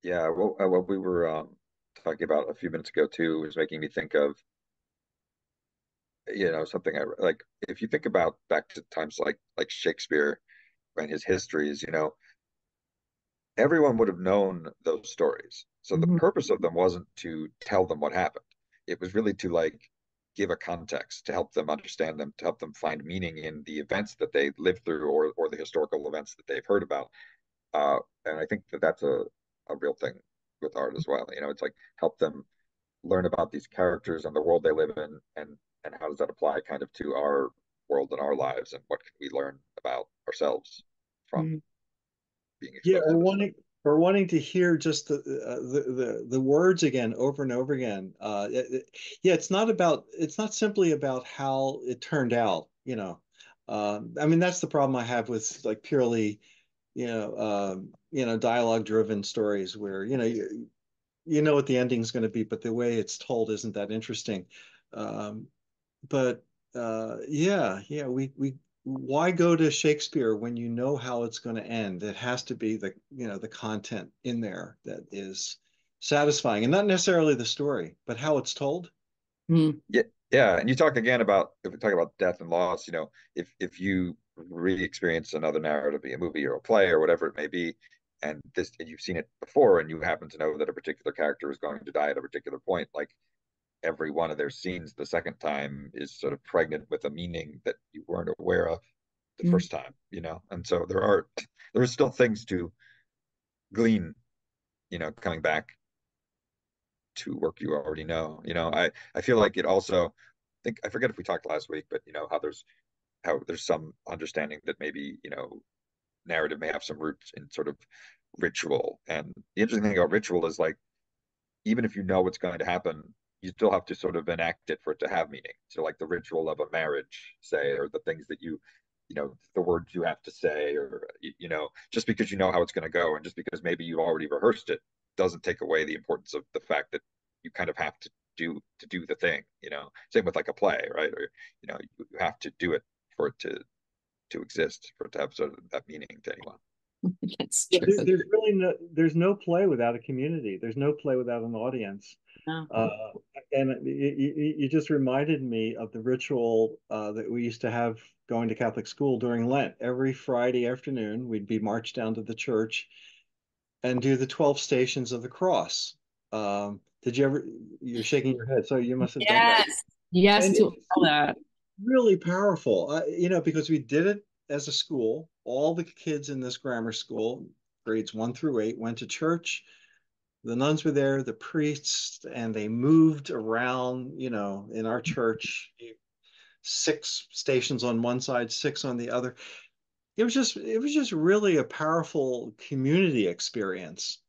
Yeah, well, what we were talking about a few minutes ago too was making me think of, something like if you think about back to times like Shakespeare and his histories, everyone would have known those stories. So the Mhm. purpose of them wasn't to tell them what happened. It was really to like give a context to help them understand them, to help them find meaning in the events that they lived through or the historical events that they've heard about. And I think that that's a real thing with art as well. It's like help them learn about these characters and the world they live in, and how does that apply kind of to our world and our lives, and what can we learn about ourselves from Mhm. being Yeah, exposed to this stuff. or wanting to hear just the words again over and over again. Yeah, it's not simply about how it turned out, you know. I mean, that's the problem I have with like purely, dialogue driven stories where, you know what the ending's going to be, but the way it's told isn't that interesting. Um, but yeah, we why go to Shakespeare when you know how it's going to end? It has to be the content in there that is satisfying, and not necessarily the story, but how it's told. Mm. Yeah, yeah. And you talk again about, if we talk about death and loss, if you re-experience another narrative, be a movie or a play or whatever it may be, and you've seen it before, and you happen to know that a particular character is going to die at a particular point, like every one of their scenes the second time is sort of pregnant with a meaning that you weren't aware of the Mm. first time. And so there are still things to glean, coming back to work you already know. I feel like it also, I forget if we talked last week, but how there's some understanding that maybe, narrative may have some roots in sort of ritual. And the interesting thing about ritual is like, even if you know what's going to happen, you still have to sort of enact it for it to have meaning. So like the ritual of a marriage, say, or the things that the words you have to say, or just because you know how it's going to go, and just because maybe you already rehearsed it, doesn't take away the importance of the fact that you kind of have to do the thing. Same with like a play, right? Or you have to do it for it to exist, for it to have sort of that meaning to anyone. That's Yeah, true. There's no play without a community. There's no play without an audience. No. Uh, and you just reminded me of the ritual that we used to have going to Catholic school during Lent. Every Friday afternoon, we'd be marched down to the church and do the 12 stations of the cross. Did you ever, you're shaking your head, so you must have done that. Yes. Yes And to it's all that. really powerful, because we did it as a school. All the kids in this grammar school, grades 1 through 8, went to church. The nuns were there, the priests, and they moved around, in our church, 6 stations on one side, six on the other. It was just really a powerful community experience.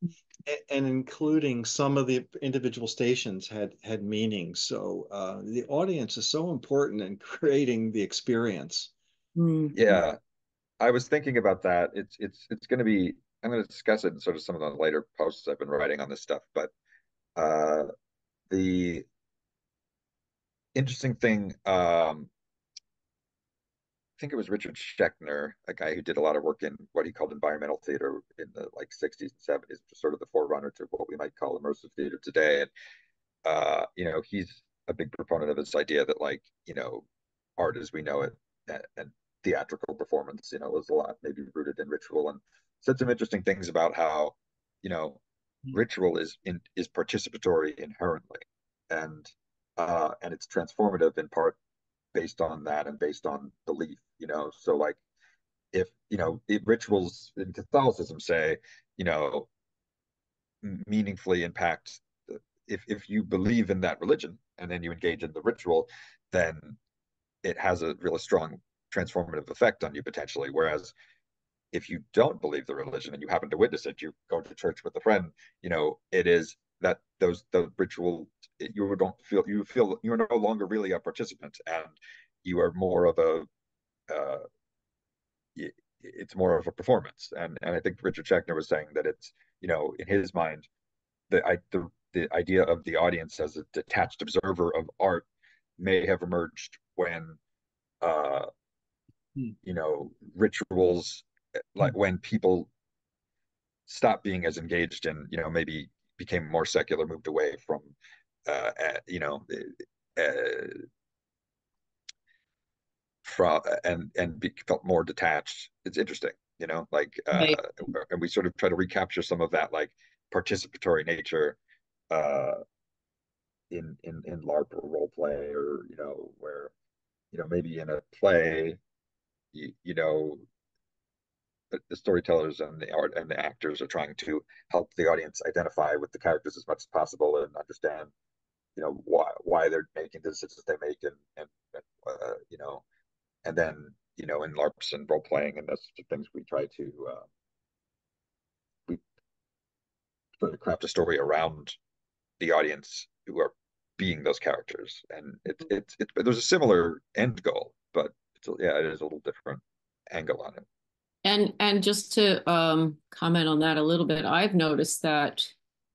And including some of the individual stations had meaning. So the audience is so important in creating the experience. Mm. Yeah, I was thinking about that. It's going to be. I'm going to discuss it in sort of some of the later posts I've been writing on this stuff. But uh, the interesting thing, I think it was Richard Schechner, a guy who did a lot of work in what he called environmental theater in the like 60s and 70s, sort of the forerunner to what we might call immersive theater today. And he's a big proponent of this idea that like, art as we know it, and theatrical performance, is a lot maybe rooted in ritual, and said some interesting things about how, you know, ritual is participatory inherently, and and it's transformative in part based on that and based on belief. So like if if rituals in Catholicism say, you know, meaningfully impact if you believe in that religion and then you engage in the ritual, then it has a really strong transformative effect on you potentially. Whereas if you don't believe the religion and you happen to witness it, you go to church with a friend, it is that those the ritual, you don't feel you feel you're no longer really a participant, and you are more of a uh, it's more of a performance. And I think Richard Schechner was saying that it's, in his mind, the idea of the audience as a detached observer of art may have emerged when uh, Hmm. rituals, like when people stopped being as engaged and, maybe became more secular, moved away from, you know, uh, felt more detached. It's interesting, like, Right. and we sort of try to recapture some of that like participatory nature uh, in LARP or role play, or where maybe in a play, you know the storytellers and the art and the actors are trying to help the audience identify with the characters as much as possible and understand why they're making the decisions they make, and and then in LARPs and role playing and those things, we try to craft a story around the audience who are being those characters, and it's there's a similar end goal, but yeah, it is a little different angle on it. And just to comment on that a little bit, I've noticed that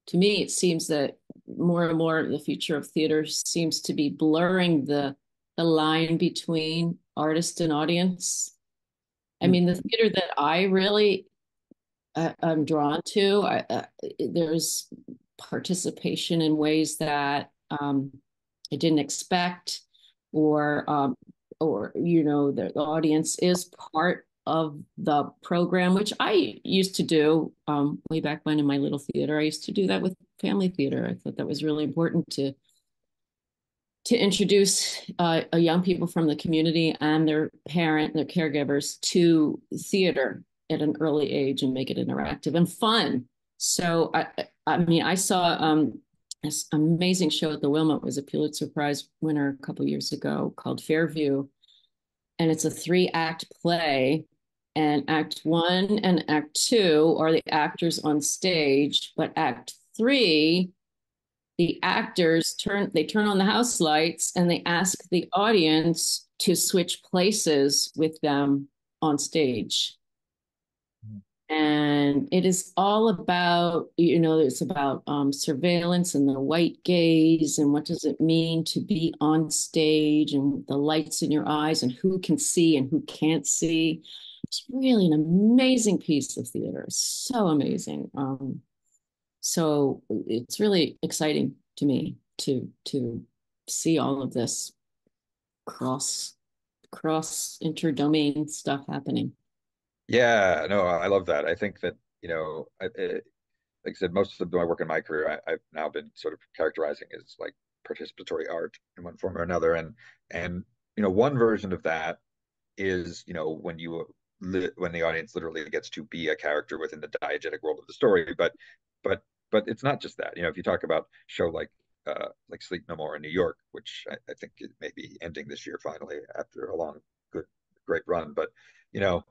to me it seems that more and more the future of theater seems to be blurring the line between artist and audience. I Mm. mean, the theater that I really I'm drawn to, there's participation in ways that I didn't expect, or the audience is part of the program, which I used to do way back when in my little theater. I used to do that with family theater. I thought that was really important to introduce young people from the community and their their caregivers to theater at an early age and make it interactive and fun. So I mean, I saw this amazing show at the Wilmot. It was a Pulitzer Prize winner a couple years ago called Fairview, and it's a 3-act play. And Act One and Act Two are the actors on stage, but Act Three, the actors turn on the house lights and they ask the audience to switch places with them on stage. And it is all about, it's about surveillance and the white gaze and what does it mean to be on stage and the lights in your eyes and who can see and who can't see. It's really an amazing piece of theater. So amazing. So it's really exciting to me to see all of this cross interdomain stuff happening. Yeah, no, I love that. I think that like I said, most of my work in my career, I've now been sort of characterizing as like participatory art in one form or another, and one version of that is when the audience literally gets to be a character within the diegetic world of the story, but it's not just that. If you talk about show like Sleep No More in New York, which I think it may be ending this year finally after a long, good, great run, but you know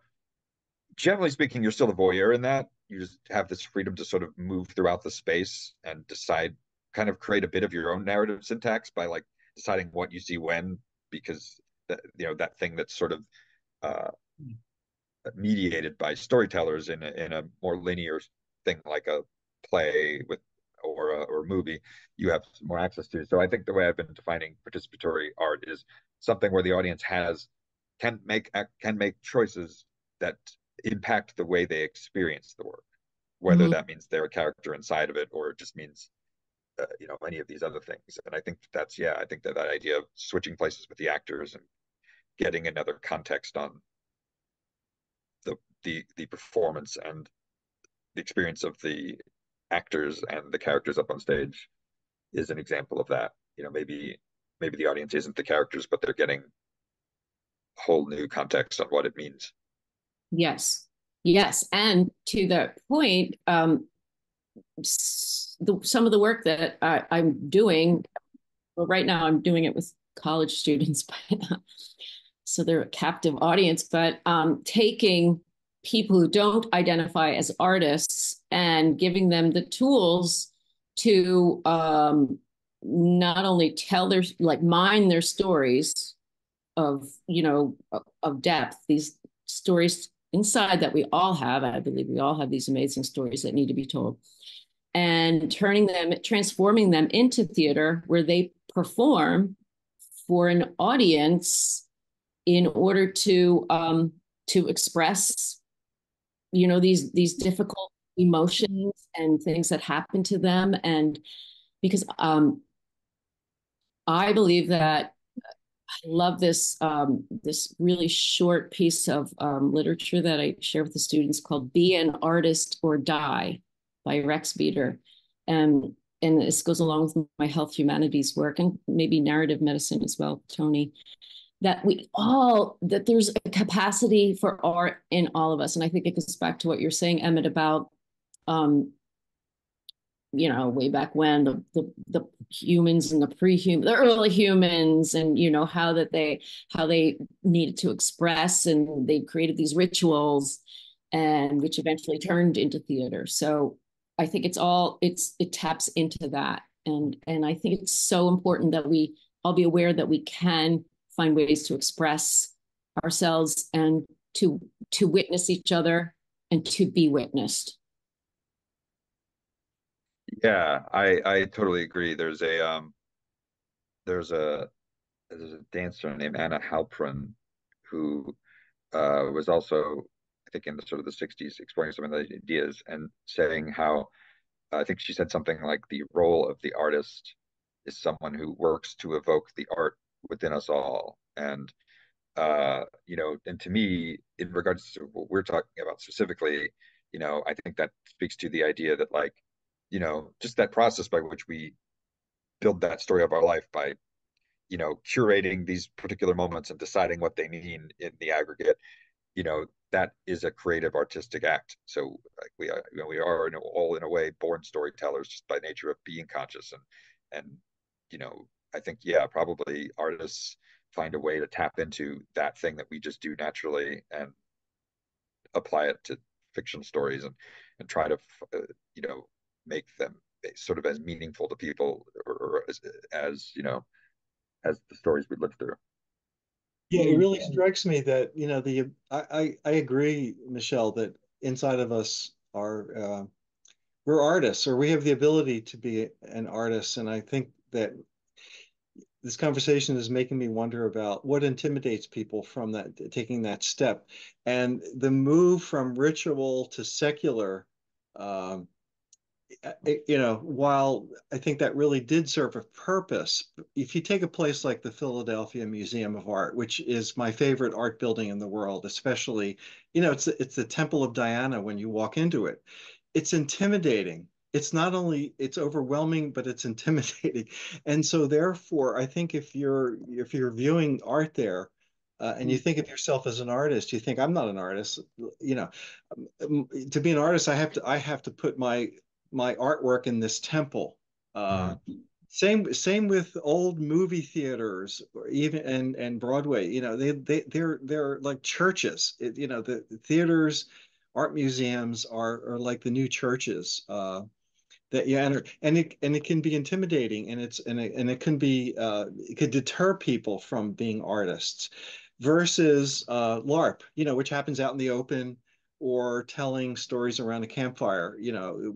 generally speaking, you're still a voyeur in that. You just have this freedom to sort of move throughout the space and decide, kind of create a bit of your own narrative syntax by like deciding what you see when, because that thing that's sort of uh, mediated by storytellers in a more linear thing like a play with or a movie, you have more access to. So I think the way I've been defining participatory art is something where the audience can make choices that impact the way they experience the work, whether Mhm. that means they're a character inside of it or it just means any of these other things. And I think I think that idea of switching places with the actors and getting another context on the performance and the experience of the actors and the characters up on stage is an example of that. Maybe the audience isn't the characters, but they're getting a whole new context on what it means. Yes. Yes. And to that point, some of the work that I'm doing, well, right now I'm doing it with college students, but so they're a captive audience, but taking people who don't identify as artists and giving them the tools to not only tell like mine their stories of, of depth, these stories inside that we all have. I believe we all have these amazing stories that need to be told, and transforming them into theater where they perform for an audience in order to express, these difficult emotions and things that happen to them. And because I believe that I love this really short piece of literature that I share with the students called "Be an Artist or Die" by Rex Beater, and this goes along with my health humanities work and maybe narrative medicine as well, Tony. That there's a capacity for art in all of us, and I think it goes back to what you're saying, Emmett, about um, way back when the humans and the early humans, and how they needed to express, and they created these rituals, and which eventually turned into theater. So I think it taps into that, and I think it's so important that we all be aware that we can find ways to express ourselves and to witness each other and to be witnessed. Yeah, I totally agree. There's a there's a dancer named Anna Halprin who was also, I think, in the sort of the 60s, exploring some of the ideas and saying how I think she said something like the role of the artist is someone who works to evoke the art within us all. And to me, in regards to what we're talking about specifically, I think that speaks to the idea that, like, just that process by which we build that story of our life by, curating these particular moments and deciding what they mean in the aggregate, that is a creative artistic act. So, like, we are all in a way born storytellers just by nature of being conscious. And I think, yeah, probably artists find a way to tap into that thing that we just do naturally and apply it to fiction stories and try to make them sort of as meaningful to people, or as the stories we live through. Yeah, it really strikes me that, I agree, Michelle, that inside of us are we're artists, or we have the ability to be an artist. And I think that this conversation is making me wonder about what intimidates people from that, taking that step. And the move from ritual to secular, um, while I think that really did serve a purpose, if you take a place like the Philadelphia Museum of Art, which is my favorite art building in the world, especially, it's the Temple of Diana when you walk into it. It's intimidating. It's not only it's overwhelming, but it's intimidating. And so therefore, I think if you're viewing art there, and you think of yourself as an artist, you think I'm not an artist. You know, to be an artist, I have to put my artwork in this temple. Uh, Mm. same with old movie theaters, or even and Broadway. They're like churches. The theaters, art museums are like the new churches that you enter, and it can be intimidating, and it can be it could deter people from being artists, versus LARP, which happens out in the open, or telling stories around a campfire,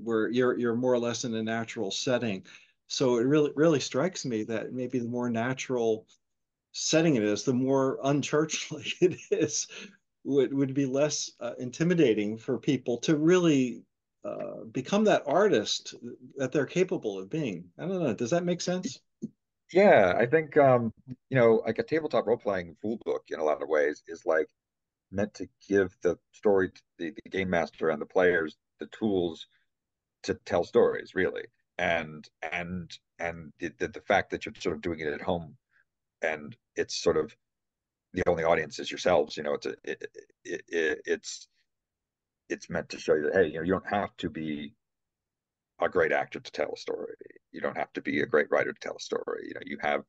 where you're more or less in a natural setting. So it really strikes me that maybe the more natural setting it is, the more unchurchly it is, would be less intimidating for people to really become that artist that they're capable of being. I don't know. Does that make sense? Yeah, I think like a tabletop role playing rule book in a lot of ways is like meant to give the story the game master and the players the tools to tell stories, really. And the fact that you're sort of doing it at home, and it's sort of the only audience is yourselves. It's meant to show you that, hey, you don't have to be a great actor to tell a story. You don't have to be a great writer to tell a story. You have,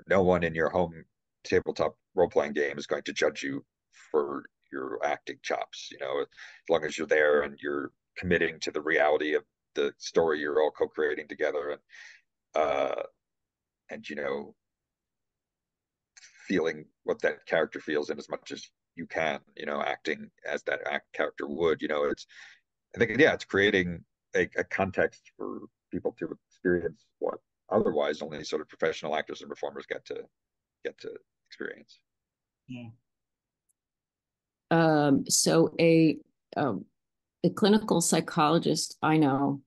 no one in your home tabletop role playing game is going to judge you for your acting chops. As long as you're there and you're committing to the reality of the story you're all co-creating together, uh, and feeling what that character feels in as much as you can, acting as that character would. It's I think, yeah, it's creating a context for people to experience what otherwise only sort of professional actors and performers get to experience. Yeah. So a a clinical psychologist I know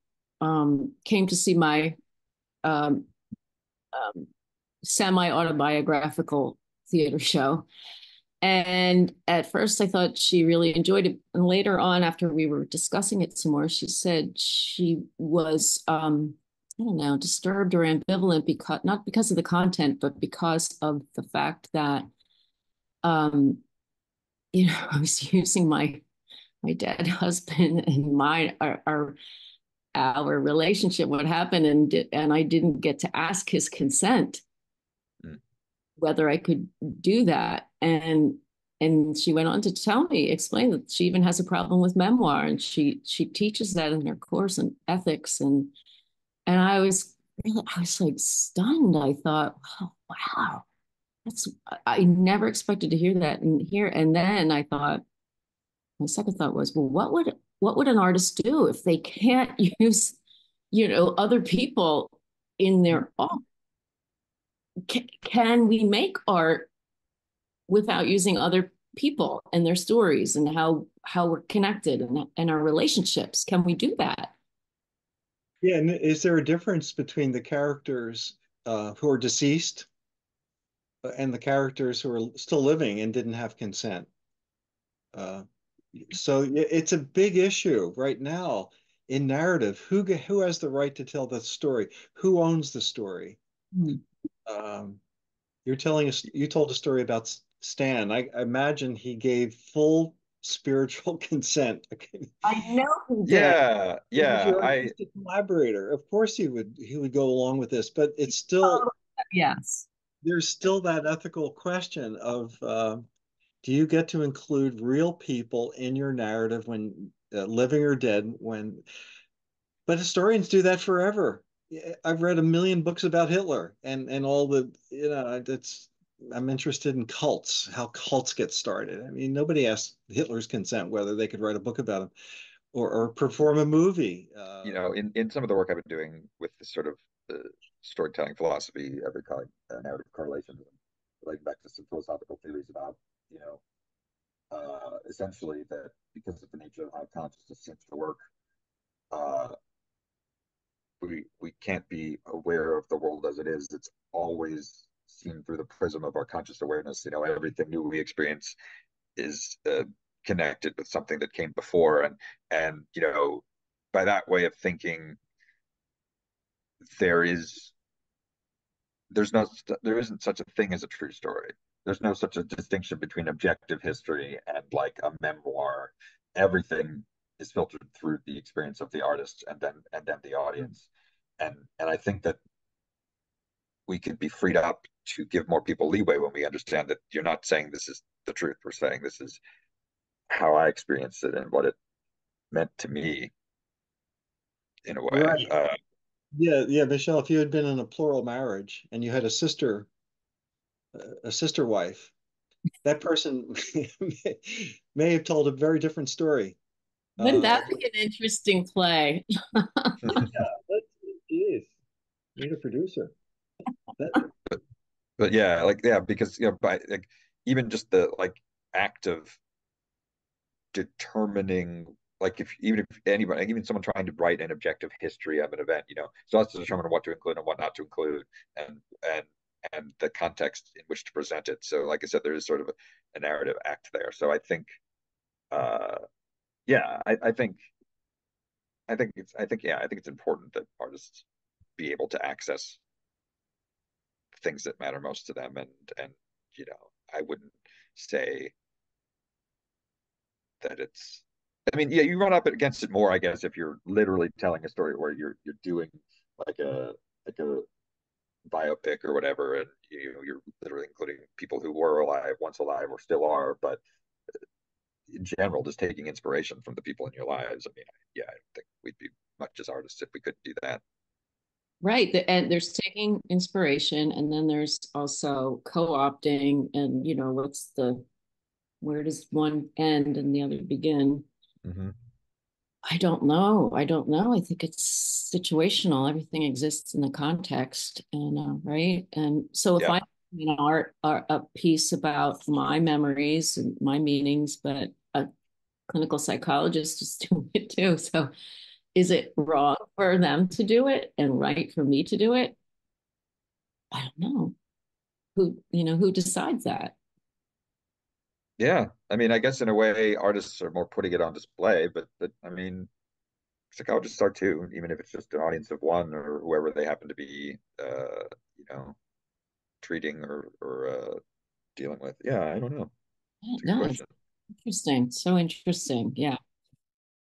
came to see my um, um, semi-autobiographical theater show. And at first, I thought she really enjoyed it. And later on, after we were discussing it some more, she said she was, I don't know, disturbed or ambivalent because not because of the content, but because of the fact that, um, I was using my dead husband and our relationship, what happened, and I didn't get to ask his consent Mm. whether I could do that. And she went on to tell me, explain that she even has a problem with memoir, and she teaches that in her course in ethics. And I was like stunned. I thought, oh, wow, that's I never expected to hear that and hear. And then I thought, my second thought was, well, what would an artist do if they can't use, other people in their art? Can we make art without using other people and their stories and how we're connected and our relationships? Can we do that? Yeah, and is there a difference between the characters who are deceased and the characters who are still living and didn't have consent? Uh, so it's a big issue right now in narrative. Who has the right to tell the story? Who owns the story? Hmm. Um, you're telling us you told a story about Stan. I imagine he gave full spiritual consent. I know he did. Yeah, He was yeah. your artistic collaborator. Of course he would go along with this, but it's still Oh, yes. there's still that ethical question of do you get to include real people in your narrative when living or dead when but historians do that forever. I've read a million books about Hitler and all the it's I'm interested in cults, how cults get started. I mean, nobody asked Hitler's consent whether they could write a book about him or perform a movie. In some of the work I've been doing with this sort of storytelling philosophy, I would call it narrative correlation, relating back to some philosophical theories about, essentially that because of the nature of how consciousness seems to work, uh, we can't be aware of the world as it is. It's always seen through the prism of our conscious awareness. Everything new we experience is connected with something that came before, and by that way of thinking, there is there isn't such a thing as a true story. There's no such a distinction between objective history and like a memoir. Everything is filtered through the experience of the artist and then the audience. And I think that we could be freed up to give more people leeway when we understand that you're not saying this is the truth. We're saying this is how I experienced it and what it meant to me in a way. Right. Yeah, yeah, Michelle, if you had been in a plural marriage and you had a sister wife, that person may have told a very different story. Wouldn't Uh, that be an interesting play? yeah, geez, need a producer. That, But yeah, because by like even just the like act of determining, like, if even if anybody, like, even someone trying to write an objective history of an event, so that's to determine what to include and what not to include, and and and the context in which to present it. So like I said, there is sort of a narrative act there. So I think, uh yeah, I think it's important that artists be able to access things that matter most to them, and I wouldn't say that it's, I mean, yeah, you run up against it more, I guess, if you're literally telling a story where you're doing like a biopic or whatever, and you're literally including people who were alive, once alive, or still are, but in general, just taking inspiration from the people in your lives. I mean, yeah, I don't think we'd be much as artists if we couldn't do that. Right. And there's taking inspiration, and then there's also co-opting, and where does one end and the other begin? Mm-hmm. I don't know. I don't know. I think it's situational. Everything exists in the context, and right. And so if Yeah. I an art a piece about my memories and my meanings, but clinical psychologist is doing it too. So is it wrong for them to do it and right for me to do it? I don't know. Who decides that? Yeah, I mean, I guess in a way, artists are more putting it on display, but I mean, psychologists are too, even if it's just an audience of one or whoever they happen to be, you know, treating or dealing with. Yeah, I don't know. It's a good No, it's question. interesting. So interesting. Yeah.